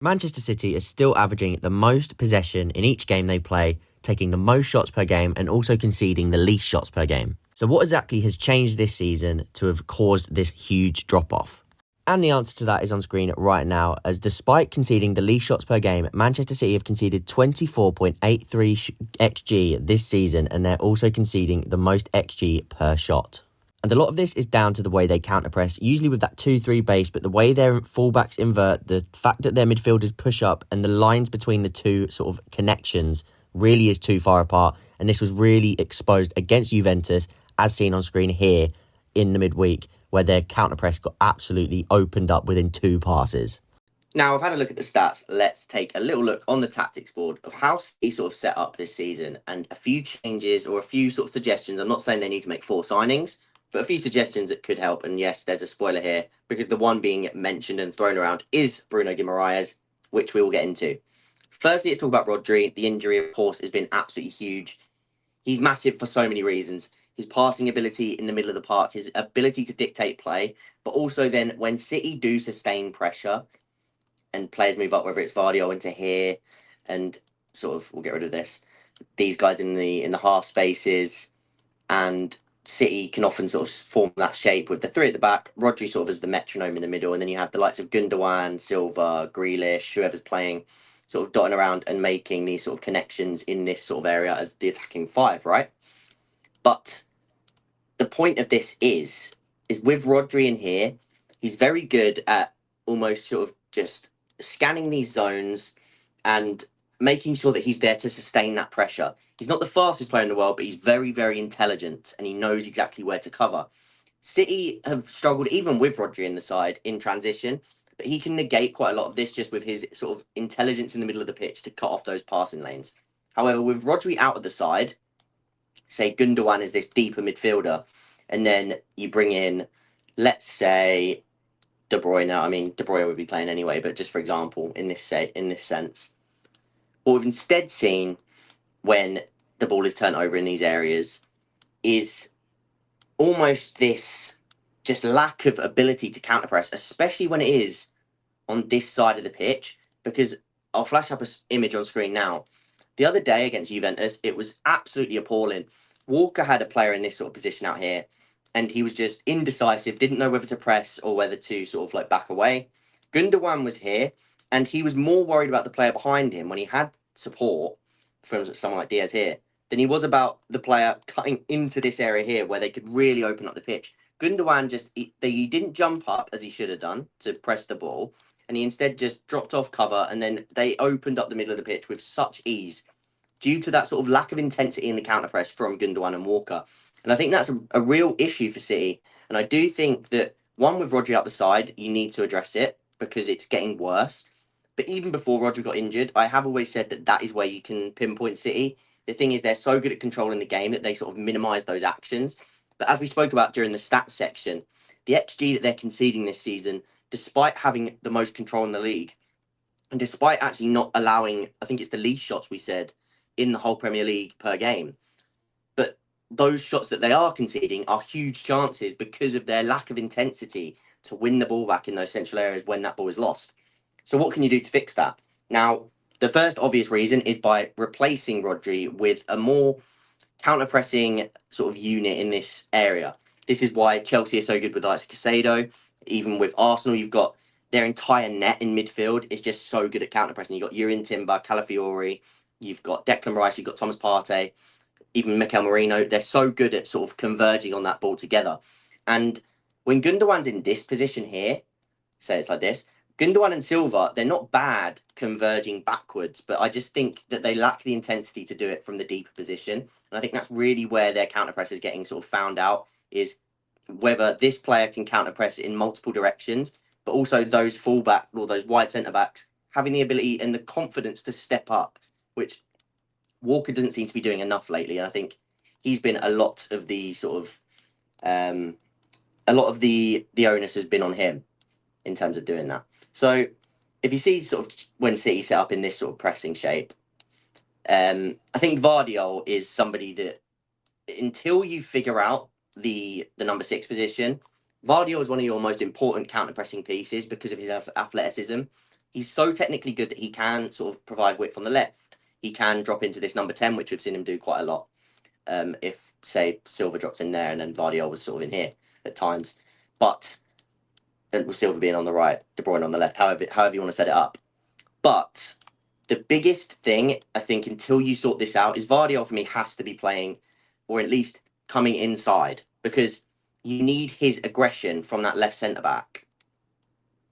Manchester City is still averaging the most possession in each game they play, taking the most shots per game and also conceding the least shots per game. So what exactly has changed this season to have caused this huge drop-off? And the answer to that is on screen right now, as despite conceding the least shots per game, Manchester City have conceded 24.83 XG this season, and they're also conceding the most XG per shot. And a lot of this is down to the way they counter-press, usually with that 2-3 base, but the way their fullbacks invert, the fact that their midfielders push up, and the lines between the two sort of connections really is too far apart. And this was really exposed against Juventus, as seen on screen here in the midweek, where their counter-press got absolutely opened up within 2 passes. Now, I've had a look at the stats. Let's take a little look on the tactics board of how City sort of set up this season, and a few changes or a few sort of suggestions. I'm not saying they need to make 4 signings, but a few suggestions that could help. And yes, there's a spoiler here, because the one being mentioned and thrown around is Bruno Guimaraes, which we will get into. Firstly, let's talk about Rodri. The injury, of course, has been absolutely huge. He's massive for so many reasons. His passing ability in the middle of the park, his ability to dictate play, but also then when City do sustain pressure and players move up, whether it's Vardio into here and sort of, we'll get rid of this, these guys in the half spaces, and City can often sort of form that shape with the 3 at the back, Rodri sort of as the metronome in the middle, and then you have the likes of Gundogan, Silva, Grealish, whoever's playing, sort of dotting around and making these sort of connections in this sort of area as the attacking 5, right? But the point of this is with Rodri in here, he's very good at almost sort of just scanning these zones and making sure that he's there to sustain that pressure. He's not the fastest player in the world, but he's very, very intelligent and he knows exactly where to cover. City have struggled, even with Rodri in the side, in transition, but he can negate quite a lot of this just with his sort of intelligence in the middle of the pitch to cut off those passing lanes. However, with Rodri out of the side, say Gundogan is this deeper midfielder, and then you bring in, let's say, De Bruyne. I mean, De Bruyne would be playing anyway, but just for example, in this sense, what we've instead seen when the ball is turned over in these areas is almost this just lack of ability to counter press, especially when it is on this side of the pitch. Because I'll flash up an image on screen now. The other day against Juventus, it was absolutely appalling. Walker had a player in this sort of position out here, and he was just indecisive, didn't know whether to press or whether to sort of like back away. Gundogan was here, and he was more worried about the player behind him when he had support from someone like Diaz here than he was about the player cutting into this area here where they could really open up the pitch. Gundogan he didn't jump up as he should have done to press the ball, and he instead just dropped off cover, and then they opened up the middle of the pitch with such ease due to that sort of lack of intensity in the counter press from Gundogan and Walker. And I think that's a real issue for City. And I do think that, one, with Rodri out the side, you need to address it because it's getting worse. But even before Rodri got injured, I have always said that that is where you can pinpoint City. The thing is, they're so good at controlling the game that they sort of minimise those actions. But as we spoke about during the stats section, the XG that they're conceding this season, despite having the most control in the league, and despite actually not allowing, I think it's the least shots we said, in the whole Premier League per game. But those shots that they are conceding are huge chances because of their lack of intensity to win the ball back in those central areas when that ball is lost. So what can you do to fix that? Now, the first obvious reason is by replacing Rodri with a more counter-pressing sort of unit in this area. This is why Chelsea are so good with the likes of Casado. Even with Arsenal, you've got their entire net in midfield is just so good at counter-pressing. You've got Yuri Timber, Calafiori, you've got Declan Rice, you've got Thomas Partey, even Mikel Merino. They're so good at sort of converging on that ball together. And when Gundogan's in this position here, say it's like this, Gundogan and Silva, they're not bad converging backwards, but I just think that they lack the intensity to do it from the deeper position. And I think that's really where their counter press is getting sort of found out, is whether this player can counter press in multiple directions, but also those fullback or those wide centre backs having the ability and the confidence to step up, which Walker doesn't seem to be doing enough lately. And I think he's been a lot of the sort of the onus has been on him in terms of doing that. So if you see sort of when City set up in this sort of pressing shape, I think Vardio is somebody that, until you figure out the number 6 position, Vardio is one of your most important counter pressing pieces because of his athleticism. he's so technically good that he can sort of provide width on the left. He can drop into this number 10, which we've seen him do quite a lot. If, say, Silva drops in there and then Guardiola was sort of in here at times. But, with Silva being on the right, De Bruyne on the left, however you want to set it up. But the biggest thing, I think, until you sort this out, is Guardiola for me has to be playing, or at least coming inside, because you need his aggression from that left centre-back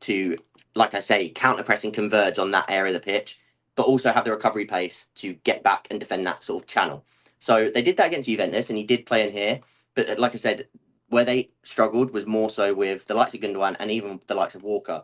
to, like I say, counter-press and converge on that area of the pitch, but also have the recovery pace to get back and defend that sort of channel. So they did that against Juventus, and he did play in here. But like I said, where they struggled was more so with the likes of Gundogan and even the likes of Walker.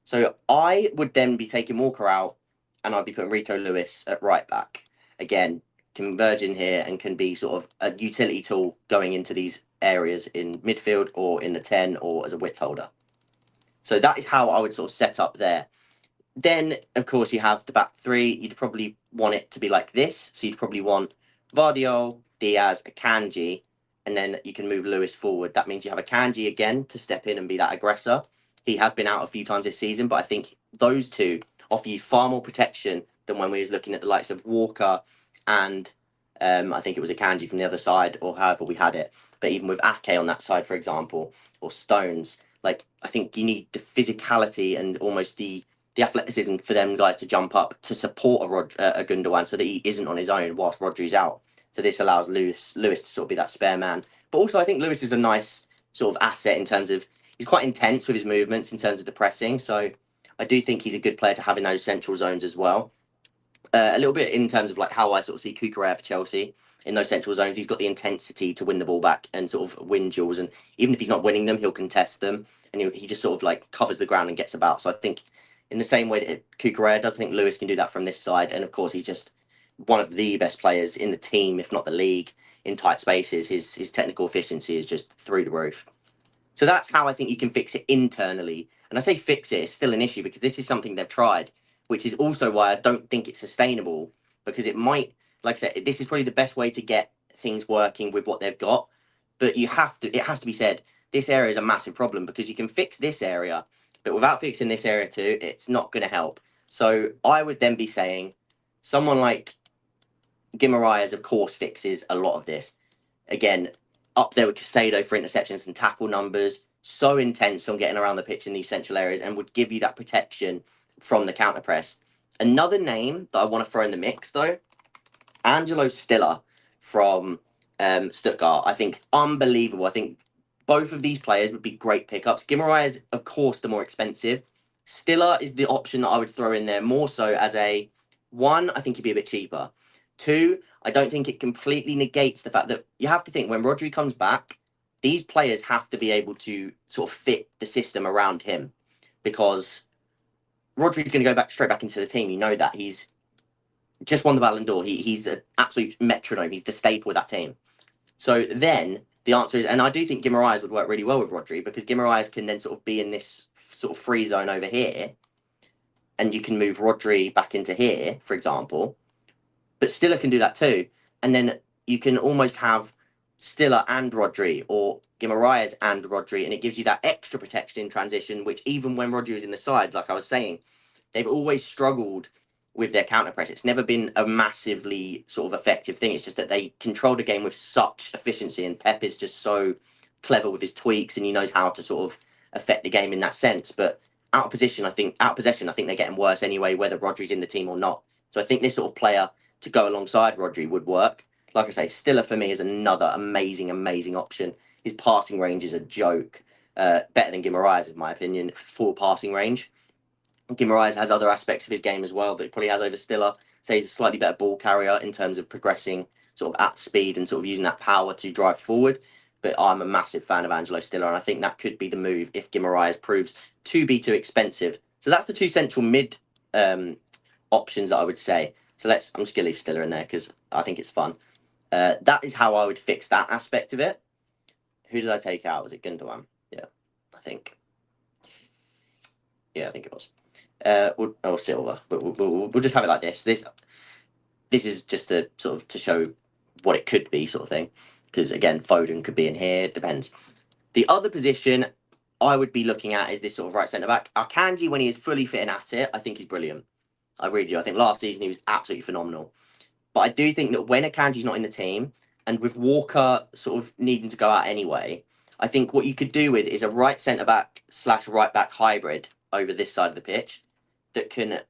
So I would then be taking Walker out, and I'd be putting Rico Lewis at right back. Again, converge in here and can be sort of a utility tool going into these areas in midfield or in the 10 or as a width holder. So that is how I would sort of set up there. Then, of course, you have the back three. You'd probably want it to be like this. So you'd probably want Vardiol, Diaz, Akanji, and then you can move Lewis forward. That means you have Akanji again to step in and be that aggressor. He has been out a few times this season, but I think those two offer you far more protection than when we was looking at the likes of Walker and I think it was Akanji from the other side, or however we had it. But even with Ake on that side, for example, or Stones, like I think you need the physicality and almost the athleticism for them guys to jump up to support a Gundogan so that he isn't on his own whilst Rodri's out. So this allows Lewis to sort of be that spare man. But also I think Lewis is a nice sort of asset in terms of he's quite intense with his movements in terms of the pressing. So I do think he's a good player to have in those central zones as well. A little bit in terms of like how I sort of see Cucurella for Chelsea in those central zones. He's got the intensity to win the ball back and sort of win duels. And even if he's not winning them, he'll contest them. And he just sort of like covers the ground and gets about. So I think in the same way that Cucurella does, I think Lewis can do that from this side. And of course, he's just one of the best players in the team, if not the league, in tight spaces. His technical efficiency is just through the roof. So that's how I think you can fix it internally. And I say fix it, it's still an issue because this is something they've tried, which is also why I don't think it's sustainable, because it might, like I said, this is probably the best way to get things working with what they've got. But it has to be said, this area is a massive problem because you can fix this area, but without fixing this area too, it's not going to help. So I would then be saying someone like Guimaraes, of course, fixes a lot of this. Again, up there with Casado for interceptions and tackle numbers, so intense on getting around the pitch in these central areas and would give you that protection from the counter press. Another name that I want to throw in the mix, though, Angelo Stiller from Stuttgart. I think unbelievable. I think both of these players would be great pickups. Guimaraes, of course, the more expensive. Stiller is the option that I would throw in there more so as a one. I think he'd be a bit cheaper. Two, I don't think it completely negates the fact that you have to think when Rodri comes back, these players have to be able to sort of fit the system around him because Rodri's going to go straight back into the team. You know that he's just won the Ballon d'Or. He's an absolute metronome. He's the staple of that team. So then the answer is, and I do think Guimaraes would work really well with Rodri because Guimaraes can then sort of be in this sort of free zone over here, and you can move Rodri back into here, for example. But Stiller can do that too, and then you can almost have Stiller and Rodri or Guimaraes and Rodri, and it gives you that extra protection in transition, which even when Rodri was in the side, like I was saying, they've always struggled with their counter press. It's never been a massively sort of effective thing. It's just that they control the game with such efficiency, and Pep is just so clever with his tweaks, and he knows how to sort of affect the game in that sense. But out of possession, I think they're getting worse anyway, whether Rodri's in the team or not. So I think this sort of player to go alongside Rodri would work. Like I say, Stiller for me is another amazing, amazing option. His passing range is a joke. Better than Guimaraes, in my opinion, full passing range. Guimaraes has other aspects of his game as well that he probably has over Stiller. So he's a slightly better ball carrier in terms of progressing sort of at speed and sort of using that power to drive forward. But I'm a massive fan of Angelo Stiller, and I think that could be the move if Guimaraes proves to be too expensive. So that's the two central mid options that I would say. So I'm just going to leave Stiller in there because I think it's fun. That is how I would fix that aspect of it. Who did I take out? Was it Gundogan? Yeah, I think. Yeah, I think it was. Or Silva, but we'll just have it like this. This is just to sort of to show what it could be, sort of thing. Because again, Foden could be in here. It depends. The other position, I would be looking at is this sort of right centre back. Akanji, when he is fully fit and at it, I think he's brilliant. I really do. I think last season he was absolutely phenomenal. But I do think that when Akanji's not in the team, and with Walker sort of needing to go out anyway, I think what you could do with is a right centre back / right back hybrid over this side of the pitch that can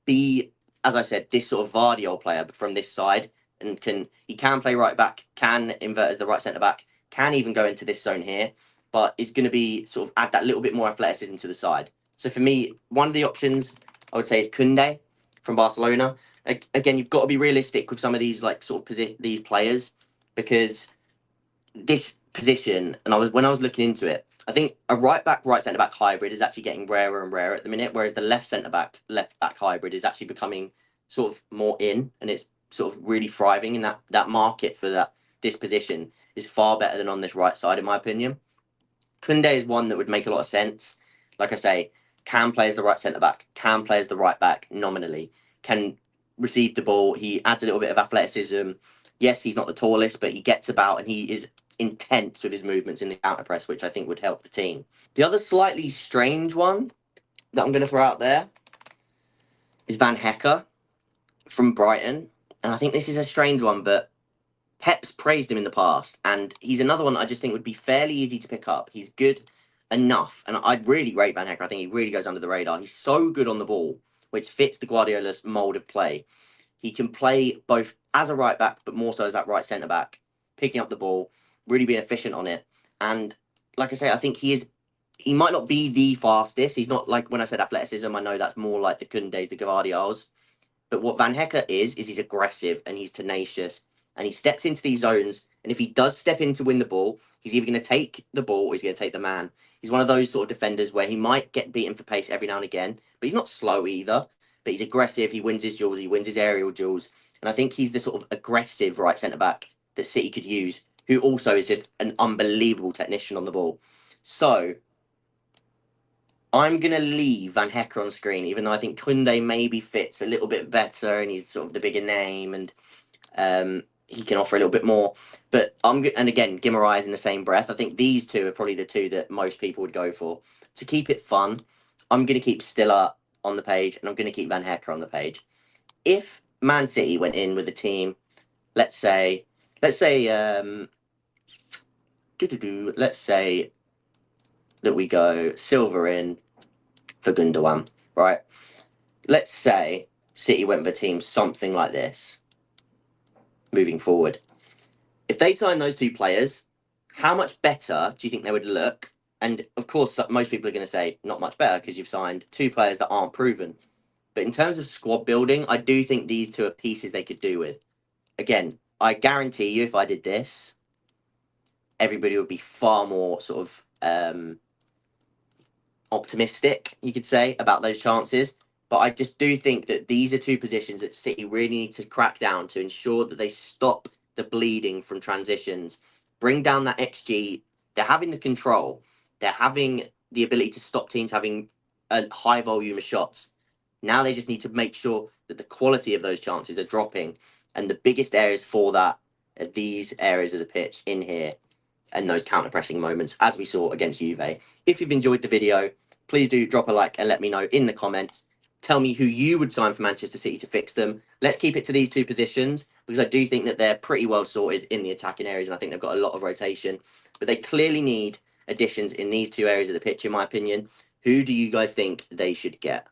be, as I said, this sort of Vardiol player from this side, and he can play right back, can invert as the right centre back, can even go into this zone here, but is going to be sort of add that little bit more athleticism to the side. So for me, one of the options I would say is Koundé from Barcelona. Again, you've got to be realistic with some of these like sort of these players, because this position, and when I was looking into it, I think a right back, right centre back hybrid is actually getting rarer and rarer at the minute, whereas the left centre back, left back hybrid is actually becoming sort of more in, and it's sort of really thriving in that market for this position is far better than on this right side, in my opinion. Koundé is one that would make a lot of sense. Like I say, can play as the right centre back, can play as the right back nominally, can receive the ball. He adds a little bit of athleticism. Yes, he's not the tallest, but he gets about and he is intense with his movements in the counter press, which I think would help the team. The other slightly strange one that I'm going to throw out there is Van Hecke from Brighton. And I think this is a strange one, but Pep's praised him in the past, and he's another one that I just think would be fairly easy to pick up. He's good enough, and I'd really rate Van Hecke. I think he really goes under the radar. He's so good on the ball, which fits the Guardiola's mould of play. He can play both as a right back, but more so as that right centre back, picking up the ball, really being efficient on it. And like I say, I think he might not be the fastest. He's not like, when I said athleticism, I know that's more like the Koundés, the Gvardiols. But what Van Hecke is he's aggressive and he's tenacious, and he steps into these zones. And if he does step in to win the ball, he's either going to take the ball or he's going to take the man. He's one of those sort of defenders where he might get beaten for pace every now and again, but he's not slow either. But he's aggressive. He wins his duels. He wins his aerial duels. And I think he's the sort of aggressive right centre back that City could use, who also is just an unbelievable technician on the ball. So I'm going to leave Van Hecke on screen, even though I think Koundé maybe fits a little bit better and he's sort of the bigger name and he can offer a little bit more. But and again, Guimaraes in the same breath. I think these two are probably the two that most people would go for. To keep it fun, I'm going to keep Stiller on the page and I'm going to keep Van Hecke on the page. If Man City went in with a team, let's say that we go Silva in for Gundogan, right? Let's say City went with a team something like this moving forward. If they sign those two players, how much better do you think they would look? And of course, most people are going to say not much better because you've signed two players that aren't proven. But in terms of squad building, I do think these two are pieces they could do with. Again, I guarantee you, if I did this, everybody would be far more sort of optimistic, you could say, about those chances. But I just do think that these are two positions that City really need to crack down to ensure that they stop the bleeding from transitions, bring down that XG. They're having the control. They're having the ability to stop teams having a high volume of shots. Now they just need to make sure that the quality of those chances are dropping. And the biggest areas for that are these areas of the pitch in here and those counter-pressing moments, as we saw against Juve. If you've enjoyed the video, please do drop a like and let me know in the comments. Tell me who you would sign for Manchester City to fix them. Let's keep it to these two positions, because I do think that they're pretty well sorted in the attacking areas, and I think they've got a lot of rotation. But they clearly need additions in these two areas of the pitch, in my opinion. Who do you guys think they should get?